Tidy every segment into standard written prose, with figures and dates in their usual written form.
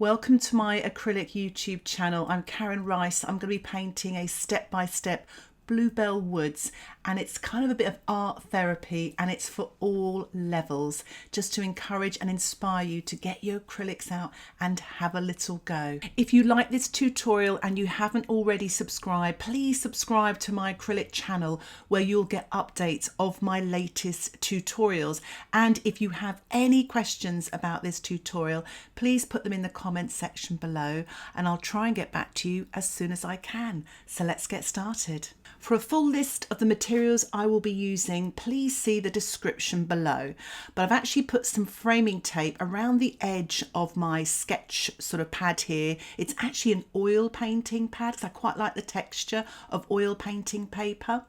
Welcome to my acrylic YouTube channel. I'm Karen Rice. I'm going to be painting a step-by-step Bluebell woods, and it's kind of a bit of art therapy, and it's for all levels, just to encourage and inspire you to get your acrylics out and have a little go. If you like this tutorial and you haven't already subscribed, please subscribe to my acrylic channel where you'll get updates of my latest tutorials. And if you have any questions about this tutorial, please put them in the comments section below and I'll try and get back to you as soon as I can. So let's get started. For a full list of the materials I will be using, please see the description below. But I've actually put some framing tape around the edge of my sketch sort of pad here. It's actually an oil painting pad because I quite like the texture of oil painting paper.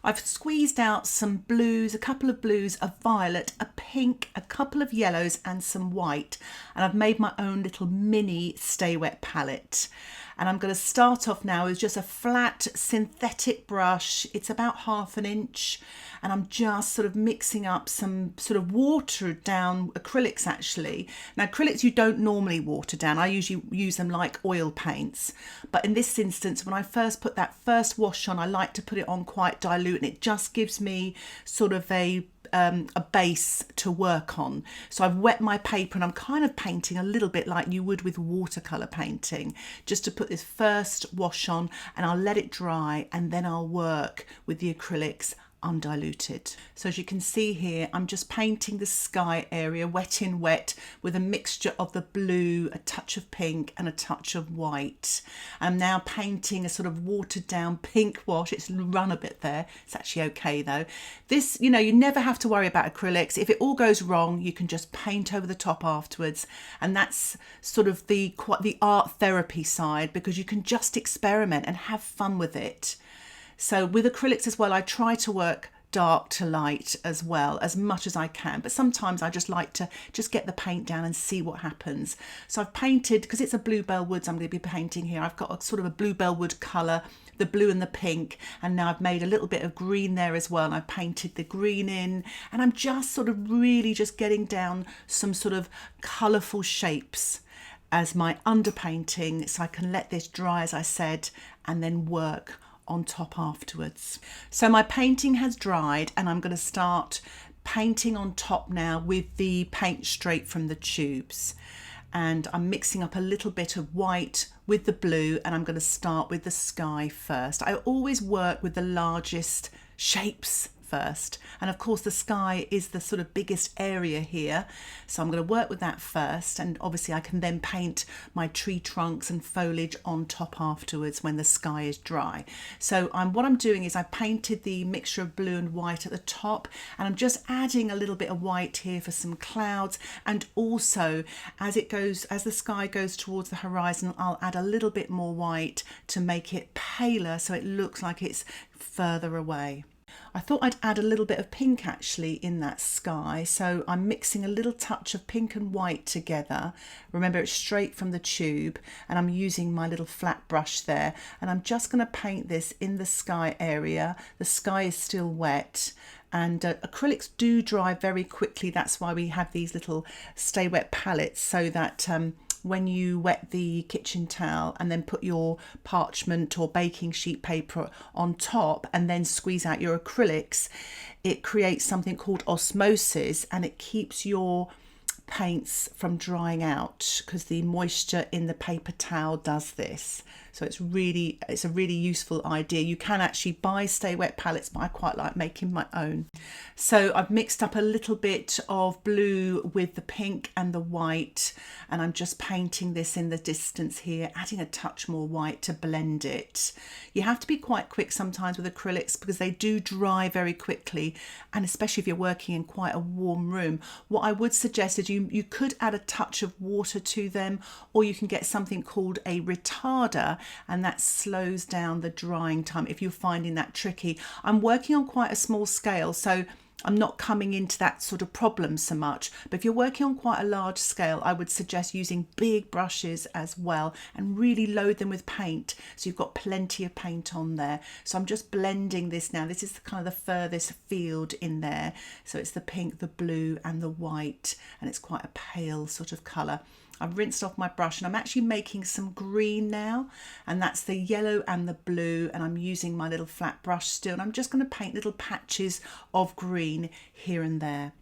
I've squeezed out some blues, a couple of blues, a violet, a pink, a couple of yellows and some white. And I've made my own little mini Stay Wet palette. And I'm going to start off now with just a flat synthetic brush. It's about 1/2 inch. And I'm just sort of mixing up some sort of watered down acrylics actually. Now acrylics you don't normally water down. I usually use them like oil paints. But in this instance, when I first put that first wash on, I like to put it on quite dilute, and it just gives me sort of a base to work on. So I've wet my paper and I'm kind of painting a little bit like you would with watercolor painting, just to put this first wash on, and I'll let it dry and then I'll work with the acrylics undiluted. So as you can see here, I'm just painting the sky area wet in wet with a mixture of the blue, a touch of pink and a touch of white. I'm now painting a sort of watered down pink wash. It's run a bit there. It's actually okay though. This, you know, you never have to worry about acrylics. If it all goes wrong, you can just paint over the top afterwards. And that's sort of the art therapy side, because you can just experiment and have fun with it. So with acrylics as well, I try to work dark to light as well, as much as I can. But sometimes I just like to just get the paint down and see what happens. So I've painted, because it's a Bluebell woods I'm going to be painting here, I've got a sort of a Bluebell wood colour, the blue and the pink, and now I've made a little bit of green there as well, and I've painted the green in, and I'm just sort of really just getting down some sort of colourful shapes as my underpainting, so I can let this dry, as I said, and then work on top afterwards. So my painting has dried and I'm going to start painting on top now with the paint straight from the tubes. And I'm mixing up a little bit of white with the blue, and I'm going to start with the sky first. I always work with the largest shapes first, and of course the sky is the sort of biggest area here, so I'm going to work with that first, and obviously I can then paint my tree trunks and foliage on top afterwards when the sky is dry. So what I'm doing is I painted the mixture of blue and white at the top, and I'm just adding a little bit of white here for some clouds, and also as the sky goes towards the horizon, I'll add a little bit more white to make it paler so it looks like it's further away. I thought I'd add a little bit of pink actually in that sky, so I'm mixing a little touch of pink and white together. Remember, it's straight from the tube, and I'm using my little flat brush there, and I'm just going to paint this in the sky area. The sky is still wet, and acrylics do dry very quickly. That's why we have these little Stay Wet palettes, so that when you wet the kitchen towel and then put your parchment or baking sheet paper on top and then squeeze out your acrylics, it creates something called osmosis, and it keeps your paints from drying out, because the moisture in the paper towel does this. So it's a really useful idea. You can actually buy Stay Wet palettes, but I quite like making my own. So I've mixed up a little bit of blue with the pink and the white, and I'm just painting this in the distance here, adding a touch more white to blend it. You have to be quite quick sometimes with acrylics because they do dry very quickly, and especially if you're working in quite a warm room. What I would suggest is you could add a touch of water to them, or you can get something called a retarder, and that slows down the drying time if you're finding that tricky. I'm working on quite a small scale, so I'm not coming into that sort of problem so much, but if you're working on quite a large scale, I would suggest using big brushes as well and really load them with paint, so you've got plenty of paint on there. So I'm just blending this now. This is the kind of the furthest field in there, so it's the pink, the blue and the white, and it's quite a pale sort of colour. I've rinsed off my brush and I'm actually making some green now, and that's the yellow and the blue, and I'm using my little flat brush still, and I'm just going to paint little patches of green here and there.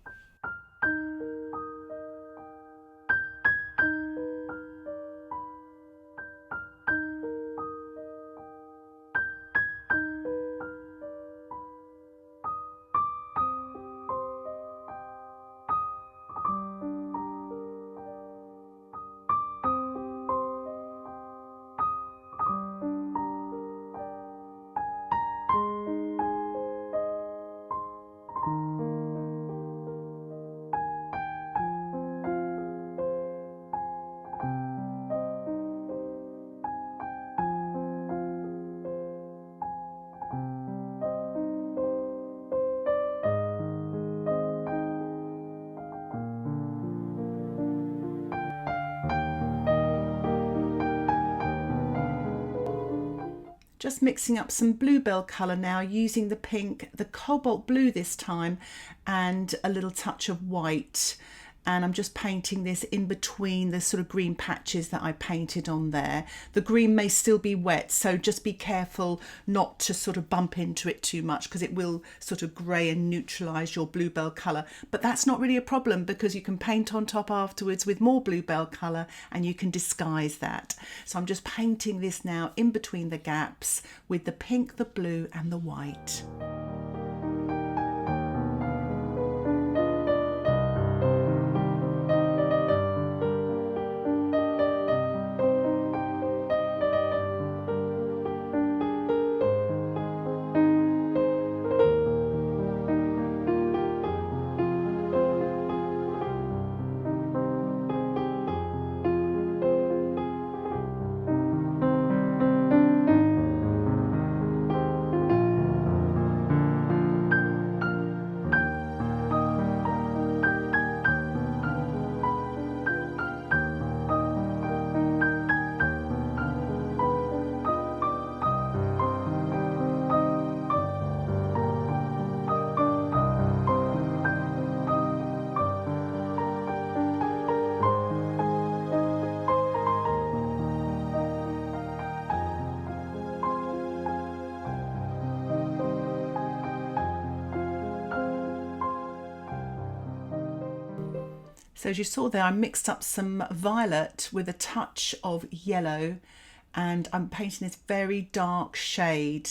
Just mixing up some Bluebell colour now, using the pink, the cobalt blue this time, and a little touch of white. And I'm just painting this in between the sort of green patches that I painted on there. The green may still be wet, so just be careful not to sort of bump into it too much, because it will sort of grey and neutralise your Bluebell colour. But that's not really a problem, because you can paint on top afterwards with more Bluebell colour and you can disguise that. So I'm just painting this now in between the gaps with the pink, the blue and the white. So as you saw there, I mixed up some violet with a touch of yellow, and I'm painting this very dark shade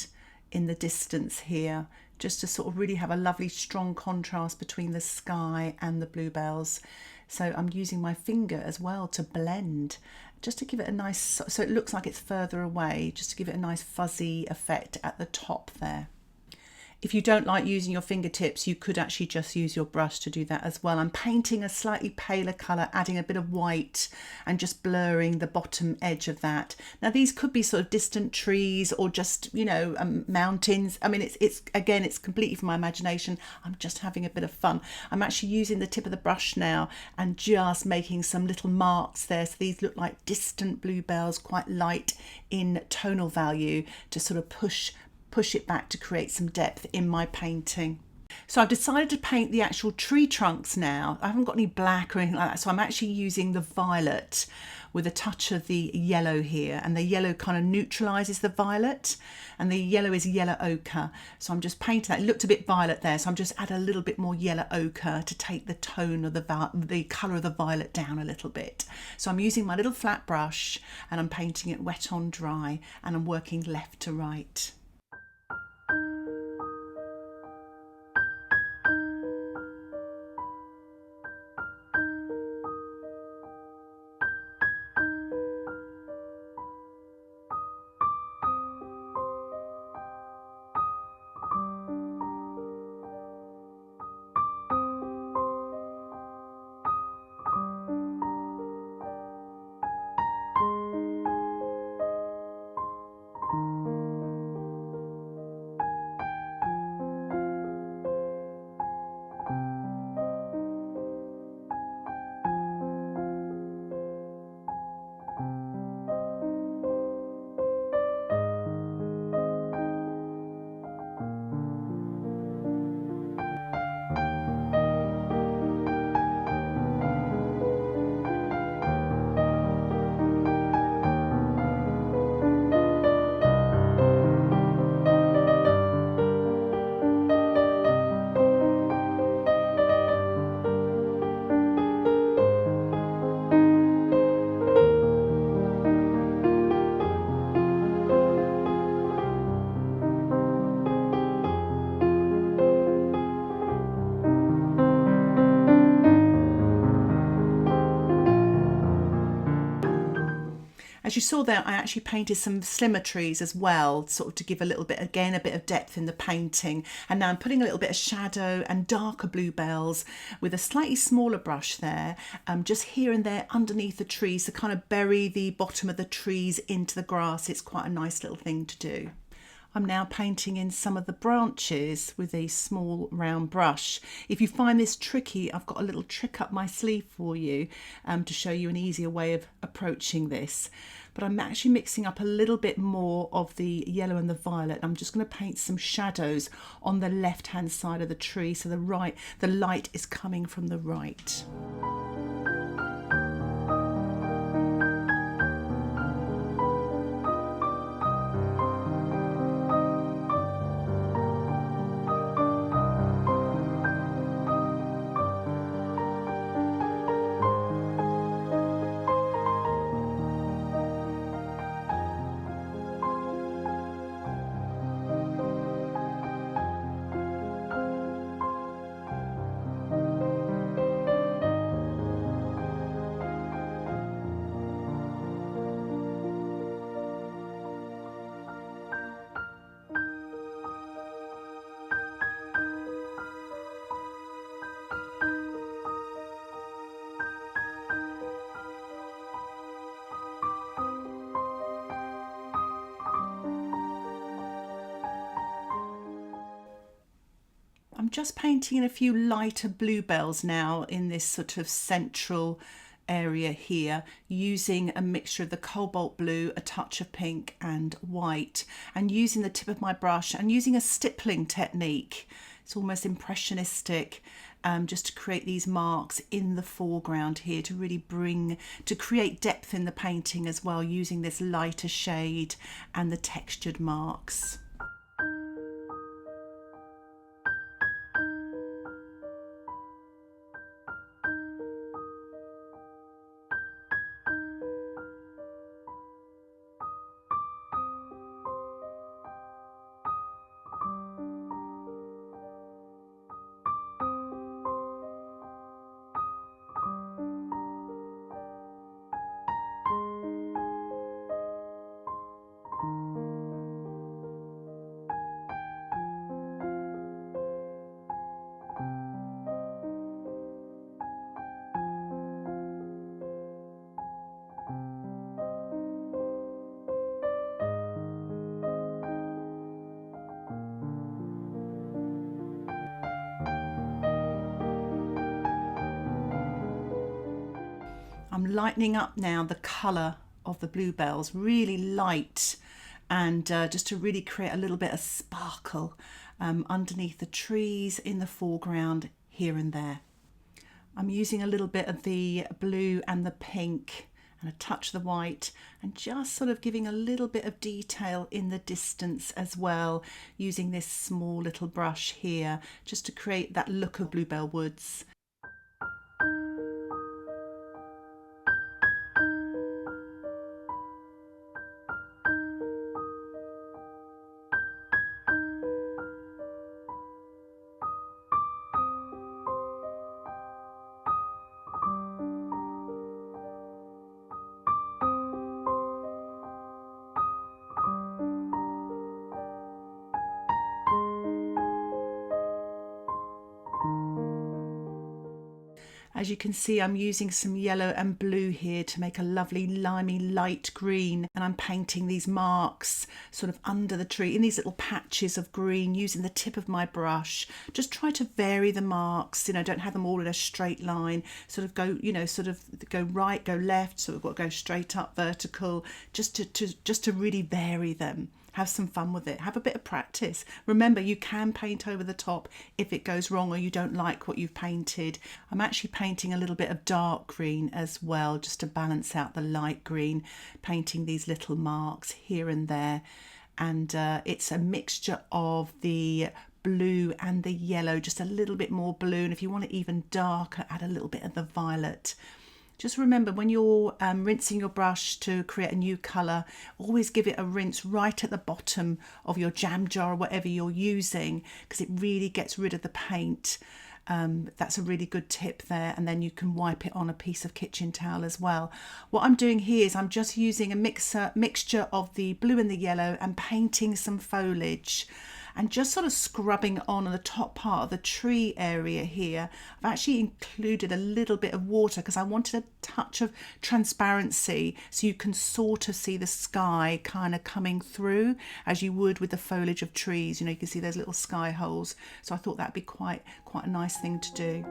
in the distance here, just to sort of really have a lovely strong contrast between the sky and the bluebells. So I'm using my finger as well to blend, just to give it a nice, so it looks like it's further away, just to give it a nice fuzzy effect at the top there. If you don't like using your fingertips, you could actually just use your brush to do that as well. I'm painting a slightly paler colour, adding a bit of white and just blurring the bottom edge of that. Now these could be sort of distant trees or just, you know, mountains. I mean, it's again, it's completely from my imagination. I'm just having a bit of fun. I'm actually using the tip of the brush now and just making some little marks there. So these look like distant bluebells, quite light in tonal value, to sort of push it back to create some depth in my painting. So I've decided to paint the actual tree trunks now. I haven't got any black or anything like that, so I'm actually using the violet with a touch of the yellow here, and the yellow kind of neutralizes the violet, and the yellow is yellow ochre. So I'm just painting that. It looked a bit violet there, so I'm just add a little bit more yellow ochre to take the tone of the color of the violet down a little bit. So I'm using my little flat brush and I'm painting it wet on dry, and I'm working left to right. As you saw there, I actually painted some slimmer trees as well, sort of to give a little bit, again, a bit of depth in the painting. And now I'm putting a little bit of shadow and darker bluebells with a slightly smaller brush there, just here and there underneath the trees to kind of bury the bottom of the trees into the grass. It's quite a nice little thing to do. I'm now painting in some of the branches with a small round brush. If you find this tricky, I've got a little trick up my sleeve for you to show you an easier way of approaching this. But I'm actually mixing up a little bit more of the yellow and the violet. I'm just going to paint some shadows on the left hand side of the tree, so the light is coming from the right. I'm just painting in a few lighter bluebells now in this sort of central area here, using a mixture of the cobalt blue, a touch of pink and white, and using the tip of my brush and using a stippling technique. It's almost impressionistic, just to create these marks in the foreground here to really create depth in the painting as well, using this lighter shade and the textured marks. I'm lightening up now the colour of the bluebells, really light, and just to really create a little bit of sparkle underneath the trees in the foreground here and there. I'm using a little bit of the blue and the pink and a touch of the white, and just sort of giving a little bit of detail in the distance as well, using this small little brush here just to create that look of Bluebell Woods. As you can see, I'm using some yellow and blue here to make a lovely limey light green, and I'm painting these marks sort of under the tree in these little patches of green using the tip of my brush. Just try to vary the marks, don't have them all in a straight line, sort of go, sort of go right, go left, sort of go straight up, vertical, just to really vary them. Have some fun with it. Have a bit of practice. Remember, you can paint over the top if it goes wrong or you don't like what you've painted. I'm actually painting a little bit of dark green as well, just to balance out the light green, painting these little marks here and there. And it's a mixture of the blue and the yellow, just a little bit more blue. And if you want it even darker, add a little bit of the violet. Just remember, when you're rinsing your brush to create a new colour, always give it a rinse right at the bottom of your jam jar or whatever you're using, because it really gets rid of the paint. That's a really good tip there, and then you can wipe it on a piece of kitchen towel as well. What I'm doing here is I'm just using a mixture of the blue and the yellow and painting some foliage and just sort of scrubbing on the top part of the tree area here. I've actually included a little bit of water because I wanted a touch of transparency so you can sort of see the sky kind of coming through as you would with the foliage of trees. You know, you can see those little sky holes. So I thought that'd be quite a nice thing to do.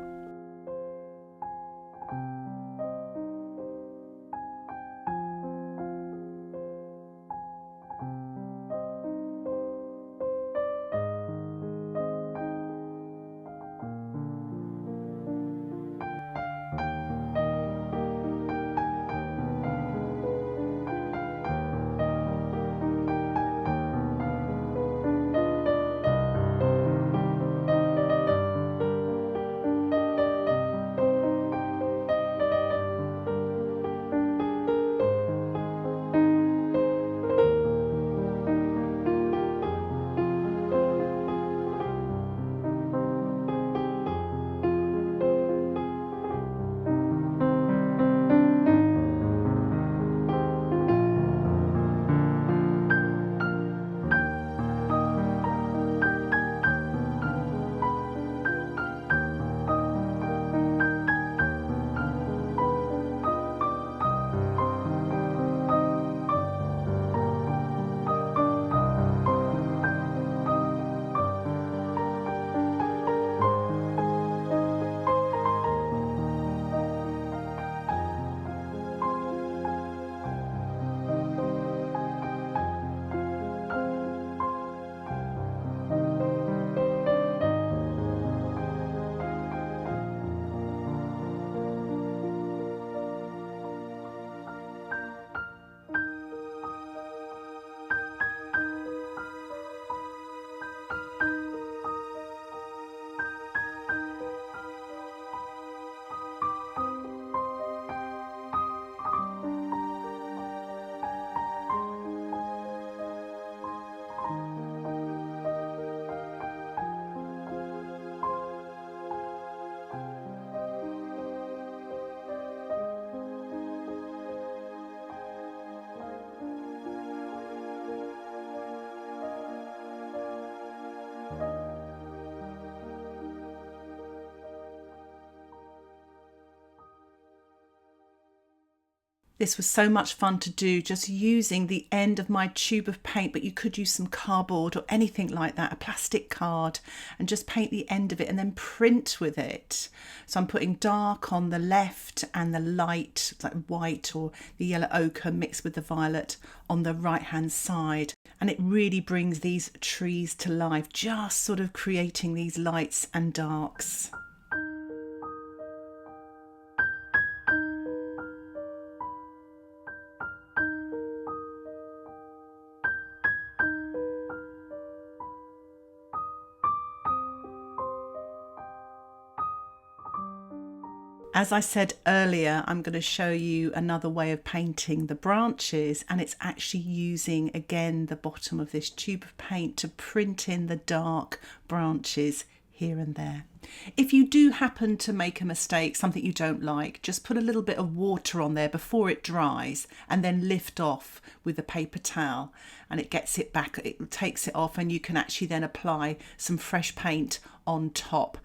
This was so much fun to do, just using the end of my tube of paint, but you could use some cardboard or anything like that, a plastic card, and just paint the end of it and then print with it. So I'm putting dark on the left and the light, like white or the yellow ochre mixed with the violet on the right hand side. And it really brings these trees to life, just sort of creating these lights and darks. As I said earlier, I'm going to show you another way of painting the branches, and it's actually using again the bottom of this tube of paint to print in the dark branches here and there. If you do happen to make a mistake, something you don't like, just put a little bit of water on there before it dries and then lift off with a paper towel, and it gets it back, it takes it off, and you can actually then apply some fresh paint on top.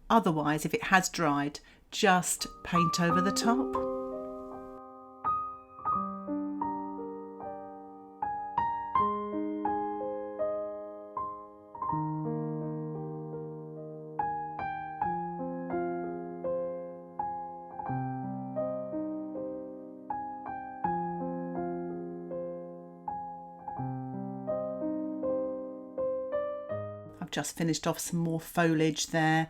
Otherwise, if it has dried, just paint over the top. I've just finished off some more foliage there.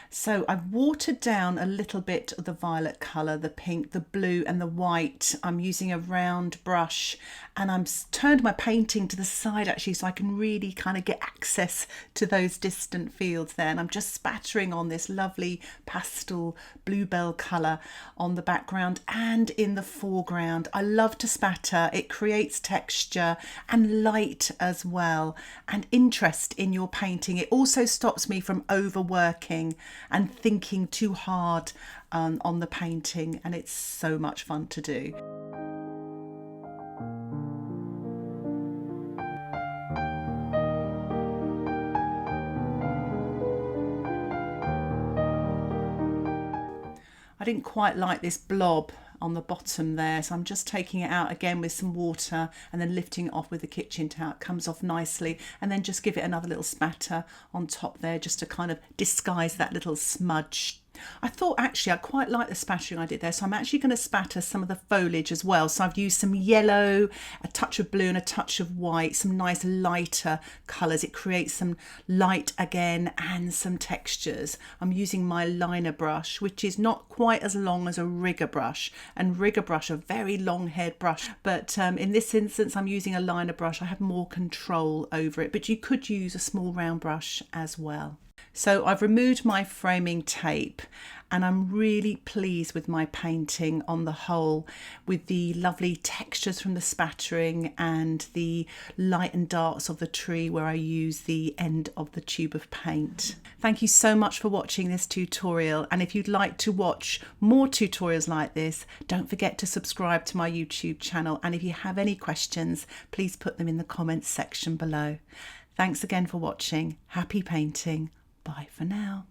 So I've watered down a little bit of the violet colour, the pink, the blue and the white. I'm using a round brush, and I'm turned my painting to the side actually so I can really kind of get access to those distant fields there. And I'm just spattering on this lovely pastel bluebell colour on the background and in the foreground. I love to spatter. It creates texture and light as well, and interest in your painting. painting. It also stops me from overworking and thinking too hard on the painting, and it's so much fun to do. I didn't quite like this blob on the bottom there, so I'm just taking it out again with some water and then lifting it off with the kitchen towel. It comes off nicely, and then just give it another little spatter on top there just to kind of disguise that little smudge. I thought actually I quite like the spattering I did there, so I'm actually going to spatter some of the foliage as well. So I've used some yellow, a touch of blue and a touch of white, some nice lighter colours. It creates some light again and some textures. I'm using my liner brush, which is not quite as long as a rigger brush, and rigger brush a very long haired brush, but in this instance I'm using a liner brush. I have more control over it, but you could use a small round brush as well. So I've removed my framing tape, and I'm really pleased with my painting on the whole, with the lovely textures from the spattering and the light and darks of the tree where I use the end of the tube of paint. Thank you so much for watching this tutorial, and if you'd like to watch more tutorials like this, don't forget to subscribe to my YouTube channel, and if you have any questions, please put them in the comments section below. Thanks again for watching. Happy painting. Bye for now.